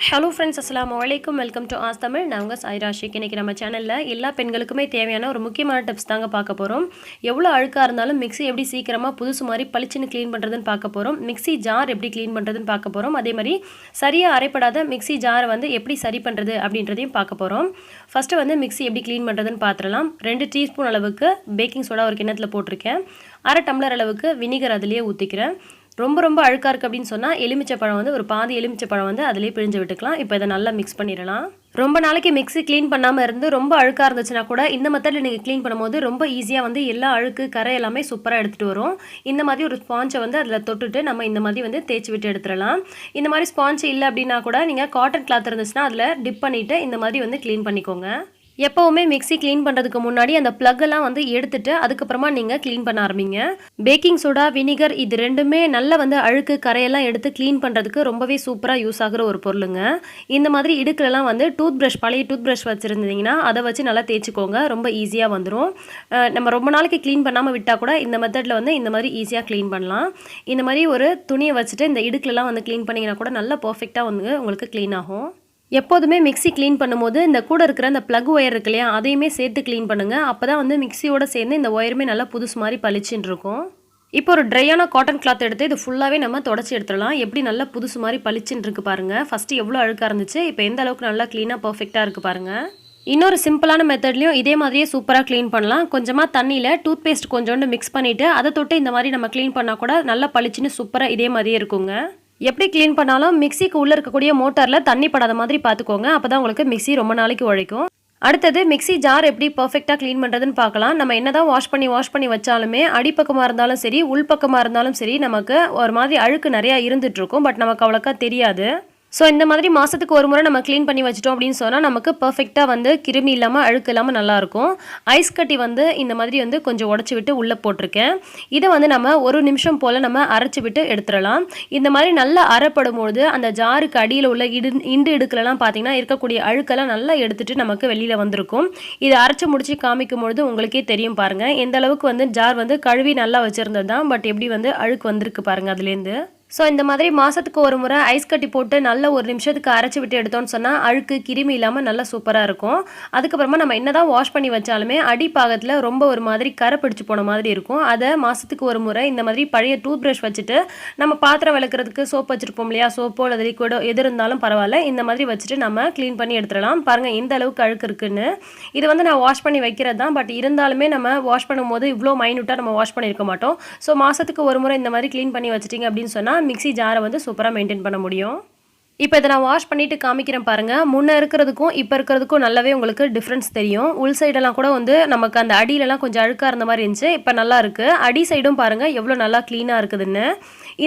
Hello friends, அஸ்ஸலாமு அலைக்கும். Welcome to as Tamil. நான் உங்கள் சாய்ராஷிக். இன்றைக்கி நம்ம சேனலில் எல்லா பெண்களுக்குமே தேவையான ஒரு முக்கியமான டிப்ஸ் தாங்க பார்க்க போகிறோம். எவ்வளோ அழுக்காக இருந்தாலும் மிக்ஸி எப்படி சீக்கிரமாக புதுசு மாதிரி பளிச்சுன்னு க்ளீன் பண்ணுறதுன்னு பார்க்க போகிறோம். மிக்ஸி ஜார் எப்படி க்ளீன் பண்ணுறதுன்னு பார்க்க போகிறோம். அதே மாதிரி சரியாக அரைப்படாத மிக்ஸி ஜாரை வந்து எப்படி சரி பண்ணுறது அப்படின்றதையும் பார்க்க போகிறோம். ஃபஸ்ட்டு வந்து மிக்ஸி எப்படி க்ளீன் பண்ணுறதுன்னு பார்த்துடலாம். 2 டீஸ்பூன் அளவுக்கு பேக்கிங் சோடா ஒரு கிண்ணத்தில் போட்டிருக்கேன். 1/2 டம்ளர் அளவுக்கு வினிகர் அதிலேயே ஊற்றிக்கிறேன். ரொம்ப அழுக்காக இருக்குது அப்படின்னு சொன்னால் எலுமிச்சைப்பழம் வந்து ஒரு பாதி எலுமிச்சைப்பழம் வந்து அதிலே பிழிஞ்சு விட்டுக்கலாம். இப்போ இதை நல்லா மிக்ஸ் பண்ணிடலாம். ரொம்ப நாளைக்கு மிக்ஸி க்ளீன் பண்ணாமல் இருந்து ரொம்ப அழுக்காக இருந்துச்சுன்னா கூட இந்த மெத்தடில் நீங்கள் க்ளீன் பண்ணும்போது ரொம்ப ஈஸியாக வந்து எல்லா அழுக்கு கரை எல்லாமே சூப்பராக எடுத்துகிட்டு வரும். இந்த மாதிரி ஒரு ஸ்பாஞ்சை வந்து அதில் தொட்டுட்டு நம்ம இந்த மாதிரி வந்து தேய்ச்சி விட்டு எடுத்துடலாம். இந்த மாதிரி ஸ்பாஞ்ச் இல்லை அப்படின்னா கூட நீங்கள் காட்டன் கிளாத் இருந்துச்சுன்னா அதில் டிப் பண்ணிவிட்டு இந்த மாதிரி வந்து க்ளீன் பண்ணிக்கோங்க. எப்போவுமே மிக்ஸி க்ளீன் பண்ணுறதுக்கு முன்னாடி அந்த ப்ளக்கெல்லாம் வந்து எடுத்துட்டு அதுக்கப்புறமா நீங்கள் க்ளீன் பண்ண ஆரம்பிங்க. பேக்கிங் சோடா, வினிகர் இது ரெண்டுமே நல்லா வந்து அழுக்கு கரையெல்லாம் எடுத்து க்ளீன் பண்ணுறதுக்கு ரொம்பவே சூப்பராக யூஸ் ஆகிற ஒரு பொருளுங்க. இந்த மாதிரி இடுக்கெல்லாம் வந்து பழைய டூத் ப்ரஷ் வச்சுருந்தீங்கன்னா அதை வச்சு நல்லா தேய்ச்சிக்கோங்க. ரொம்ப ஈஸியாக வந்துடும். நம்ம ரொம்ப நாளைக்கு க்ளீன் பண்ணாமல் விட்டால் கூட இந்த மெத்தடில் வந்து இந்த மாதிரி ஈஸியாக க்ளீன் பண்ணலாம். இந்த மாதிரி ஒரு துணியை வச்சுட்டு இந்த இடுக்கெல்லாம் வந்து க்ளீன் பண்ணிங்கன்னா கூட நல்லா பர்ஃபெக்டாக வந்து உங்களுக்கு க்ளீன் ஆகும். எப்போதுமே மிக்ஸி க்ளீன் பண்ணும்போது இந்த கூட இருக்கிற அந்த ப்ளக் ஒயர் இருக்கு இல்லையா, அதையுமே சேர்த்து க்ளீன் பண்ணுங்கள். அப்போ தான் வந்து மிக்ஸியோடு சேர்ந்து இந்த ஒயருமே நல்லா புதுசு மாதிரி பளிச்சுன்னு இருக்கும். இப்போ ஒரு ட்ரையான காட்டன் கிளாத் எடுத்து இது ஃபுல்லாகவே நம்ம தொடச்சி எடுத்துடலாம். எப்படி நல்லா புதுசு மாதிரி பளிச்சுன்னு இருக்குது பாருங்கள். ஃபஸ்ட்டு எவ்வளோ அழுக்காக இருந்துச்சு, இப்போ எந்த அளவுக்கு நல்லா க்ளீனாக பர்ஃபெக்டாக இருக்குது பாருங்கள். இன்னொரு சிம்பிளான மெத்தட்லையும் இதே மாதிரியே சூப்பராக க்ளீன் பண்ணலாம். கொஞ்சமாக தண்ணியில் டூத் பேஸ்ட் கொஞ்சோண்டு மிக்ஸ் பண்ணிவிட்டு அதை தொட்டு இந்த மாதிரி நம்ம க்ளீன் பண்ணால் கூட நல்லா பளிச்சுன்னு சூப்பராக இதே மாதிரியே இருக்குங்க. எப்படி க்ளீன் பண்ணாலும் மிக்ஸிக்கு உள்ளே இருக்கக்கூடிய மோட்டாரில் தண்ணி படாத மாதிரி பார்த்துக்கோங்க. அப்போ தான் உங்களுக்கு மிக்ஸி ரொம்ப நாளைக்கு உழைக்கும். அடுத்தது மிக்ஸி ஜார் எப்படி பர்ஃபெக்டாக க்ளீன் பண்ணுறதுன்னு பார்க்கலாம். நம்ம என்ன தான் வாஷ் பண்ணி வச்சாலுமே அடிப்பக்கமாக இருந்தாலும் சரி உள்பக்கமாக இருந்தாலும் சரி நமக்கு ஒரு மாதிரி அழுக்கு நிறையா இருந்துகிட்ருக்கும். பட் நமக்கு அவ்வளோக்கா தெரியாது. ஸோ இந்த மாதிரி மாதத்துக்கு ஒரு முறை நம்ம க்ளீன் பண்ணி வச்சிட்டோம் அப்படின்னு சொன்னால் நமக்கு பர்ஃபெக்டாக வந்து கிருமி இல்லாமல் அழுக்கு இல்லாமல் நல்லாயிருக்கும். ஐஸ் கட்டி வந்து இந்த மாதிரி வந்து கொஞ்சம் உடச்சி விட்டு உள்ளே போட்டிருக்கேன். இதை வந்து நம்ம ஒரு நிமிஷம் போல் நம்ம அரைச்சி விட்டு எடுத்துடலாம். இந்த மாதிரி நல்லா அரைப்படும்பொழுது அந்த ஜாருக்கு அடியில் உள்ள இண்டு இடுக்கெல்லாம் பார்த்தீங்கன்னா இருக்கக்கூடிய அழுக்கெல்லாம் நல்லா எடுத்துகிட்டு நமக்கு வெளியில் வந்திருக்கும். இதை அரைச்சி முடிச்சு காமிக்கும் பொழுது உங்களுக்கே தெரியும் பாருங்கள் எந்த அளவுக்கு வந்து ஜார் வந்து கழுவி நல்லா வச்சுருந்தது தான். பட் எப்படி வந்து அழுக்கு வந்திருக்கு பாருங்கள் அதுலேருந்து. ஸோ இந்த மாதிரி மாதத்துக்கு ஒரு முறை ஐஸ் கட்டி போட்டு நல்ல ஒரு நிமிஷத்துக்கு அரைச்சி விட்டு எடுத்தோன்னு சொன்னால் அழுக்கு கிருமி இல்லாமல் நல்லா சூப்பராக இருக்கும். அதுக்கப்புறமா நம்ம என்ன தான் வாஷ் பண்ணி வச்சாலுமே அடிப்பாகத்தில் ரொம்ப ஒரு மாதிரி கரை பிடிச்சி போன மாதிரி இருக்கும். அதை மாதத்துக்கு ஒரு முறை இந்த மாதிரி பழைய டூத் ப்ரஷ் வச்சுட்டு நம்ம பாத்திரம் விளக்குறதுக்கு சோப் வச்சுருப்போம் இல்லையா, சோப்போ அல்லது லிக்விடோ எது இருந்தாலும் பரவாயில்ல, இந்த மாதிரி வச்சுட்டு நம்ம க்ளீன் பண்ணி எடுத்துடலாம். பாருங்கள் எந்த அளவுக்கு அழுக்கு இருக்குன்னு. இது வந்து நான் வாஷ் பண்ணி வைக்கிறது தான். பட் இருந்தாலுமே நம்ம வாஷ் பண்ணும்போது இவ்வளோ மைனூட்டாக நம்ம வாஷ் பண்ணியிருக்க மாட்டோம். ஸோ மாதத்துக்கு ஒரு முறை இந்த மாதிரி க்ளீன் பண்ணி வச்சிட்டிங்க அப்படின்னு சொன்னால் மிக்ஸி ஜாரை வந்து சூப்பராக மெயின்டைன் பண்ண முடியும். இப்போ இதை நான் வாஷ் பண்ணிவிட்டு காமிக்கிறேன் பாருங்கள். முன்னே இருக்கிறதுக்கும் இப்போ இருக்கிறதுக்கும் நல்லாவே உங்களுக்கு டிஃப்ரென்ஸ் தெரியும். உள் சைடெல்லாம் கூட வந்து நமக்கு அந்த அடியிலலாம் கொஞ்சம் அழுக்காக இருந்த மாதிரி இருந்துச்சு. இப்போ நல்லா இருக்குது. அடி சைடும் பாருங்கள் எவ்வளோ நல்லா க்ளீனாக இருக்குதுன்னு.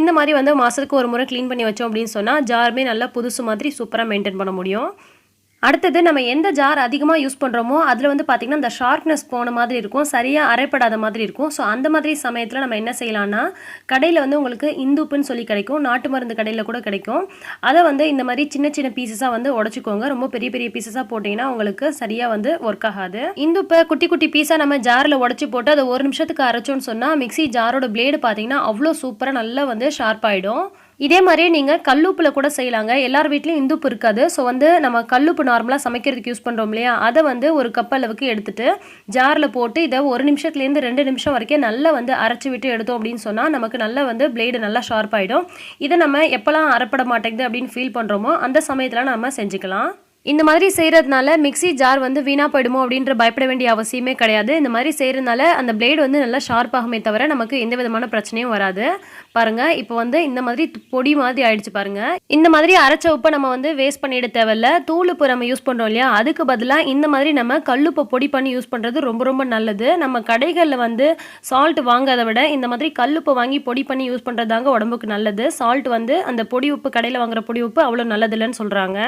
இந்த மாதிரி வந்து மாதத்துக்கு ஒரு முறை க்ளீன் பண்ணி வச்சோம் அப்படின்னு சொன்னால் ஜாருமே நல்லா புதுசு மாதிரி சூப்பராக மெயின்டைன் பண்ண முடியும். அடுத்தது நம்ம எந்த ஜார் அதிகமாக யூஸ் பண்ணுறோமோ அதில் வந்து பார்த்திங்கன்னா இந்த ஷார்ப்னஸ் போன மாதிரி இருக்கும், சரியாக அரைப்படாத மாதிரி இருக்கும். ஸோ அந்த மாதிரி சமயத்தில் நம்ம என்ன செய்யலாம்னா, கடையில் வந்து உங்களுக்கு இந்துப்புன்னு சொல்லி கிடைக்கும், நாட்டு மருந்து கடையில் கூட கிடைக்கும். அதை வந்து இந்த மாதிரி சின்ன பீசஸாக வந்து உடச்சிக்கோங்க. ரொம்ப பெரிய பீசஸாக போட்டிங்கன்னா உங்களுக்கு சரியாக வந்து ஒர்க் ஆகாது. இந்துப்பை குட்டி பீஸாக நம்ம ஜாரில் உடச்சி போட்டு அதை ஒரு நிமிஷத்துக்கு அரைச்சோன்னு சொன்னால் மிக்ஸி ஜாரோட பிளேடு பார்த்திங்கன்னா அவ்வளோ சூப்பராக நல்லா வந்து ஷார்ப் ஆகிடும். இதே மாதிரியே நீங்கள் கல்லுப்பில் கூட செய்யலாங்க. எல்லார் வீட்லேயும் இந்துப்பு இருக்காது. ஸோ வந்து நம்ம கல்லுப்பு நார்மலாக சமைக்கிறதுக்கு யூஸ் பண்ணுறோம் இல்லையா, அதை வந்து ஒரு கப் அளவுக்கு எடுத்துகிட்டு ஜாரில் போட்டு இதை 1 நிமிஷத்துலேருந்து 2 நிமிஷம் வரைக்கும் நல்லா வந்து அரைச்சி விட்டு எடுத்தோம் அப்படின்னு சொன்னால் நமக்கு நல்லா வந்து பிளேடு நல்லா ஷார்ப் ஆகிடும். இதை நம்ம எப்போல்லாம் அரைப்பட மாட்டேங்குது அப்படின்னு ஃபீல் பண்ணுறோமோ அந்த சமயத்தில் நம்ம செஞ்சுக்கலாம். இந்த மாதிரி செய்கிறதுனால மிக்ஸி ஜார் வந்து வீணாக போயிடுமோ அப்படின்ற பயப்பட வேண்டிய அவசியமே கிடையாது. இந்த மாதிரி செய்கிறதுனால அந்த பிளேடு வந்து நல்லா ஷார்ப் ஆகுமே தவிர நமக்கு எந்த விதமான பிரச்சனையும் வராது. பாருங்கள் இப்போ வந்து இந்த மாதிரி பொடி மாதிரி ஆயிடுச்சு பாருங்கள். இந்த மாதிரி அரைச்ச உப்பை நம்ம வந்து வேஸ்ட் பண்ணிட தேவையில்ல. தூளுப்பு நம்ம யூஸ் பண்ணுறோம் இல்லையா, அதுக்கு பதிலாக இந்த மாதிரி நம்ம கல்லுப்பை பொடி பண்ணி யூஸ் பண்ணுறது ரொம்ப நல்லது. நம்ம கடைகளில் வந்து சால்ட் வாங்காத விட இந்த மாதிரி கல்லுப்பை வாங்கி பொடி பண்ணி யூஸ் பண்ணுறதாங்க உடம்புக்கு நல்லது. சால்ட் வந்து அந்த பொடி உப்பு கடையில் வாங்குற பொடி உப்பு அவ்வளோ நல்லதில்லைன்னு சொல்கிறாங்க.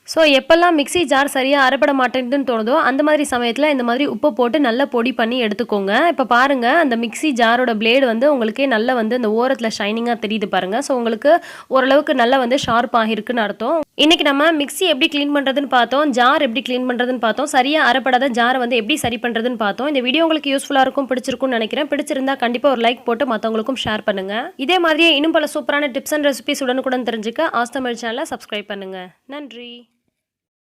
ஸோ எப்போல்லாம் மிக்ஸி ஜார் சரியாக அரைப்பட மாட்டேங்குதுன்னு தோணுதோ அந்த மாதிரி சமயத்தில் இந்த மாதிரி உப்பு போட்டு நல்லா பொடி பண்ணி எடுத்துக்கோங்க. இப்போ பாருங்கள், அந்த மிக்ஸி ஜாரோட பிளேடு வந்து உங்களுக்கே நல்லா வந்து அந்த ஓரத்தில் ஷைனிங்காக தெரியுது பாருங்கள். ஸோ உங்களுக்கு ஓரளவுக்கு நல்லா வந்து ஷார்ப் ஆகிருக்குன்னு அர்த்தம். இன்றைக்கி நம்ம மிக்ஸி எப்படி க்ளீன் பண்ணுறதுன்னு பார்த்தோம், ஜார் எப்படி க்ளீன் பண்ணுறதுன்னு பார்த்தோம், சரியாக அரைப்படாத ஜாரை வந்து எப்படி சரி பண்ணுறதுன்னு பார்த்தோம். இந்த வீடியோ உங்களுக்கு யூஸ்ஃபுல்லாக இருக்கும், பிடிச்சிருக்கும்னு நினைக்கிறேன். பிடிச்சிருந்தா கண்டிப்பாக ஒரு லைக் போட்டு மற்றவங்களுக்கும் ஷேர் பண்ணுங்கள். இதே மாதிரியே இன்னும் பல சூப்பரான டிப்ஸ் அண்ட் ரெசிபிஸ் உடனுக்குடன் தெரிஞ்சுக்க ஆஸ்தமிழ் சேனலை சப்ஸ்கிரைப் பண்ணுங்கள். நன்றி.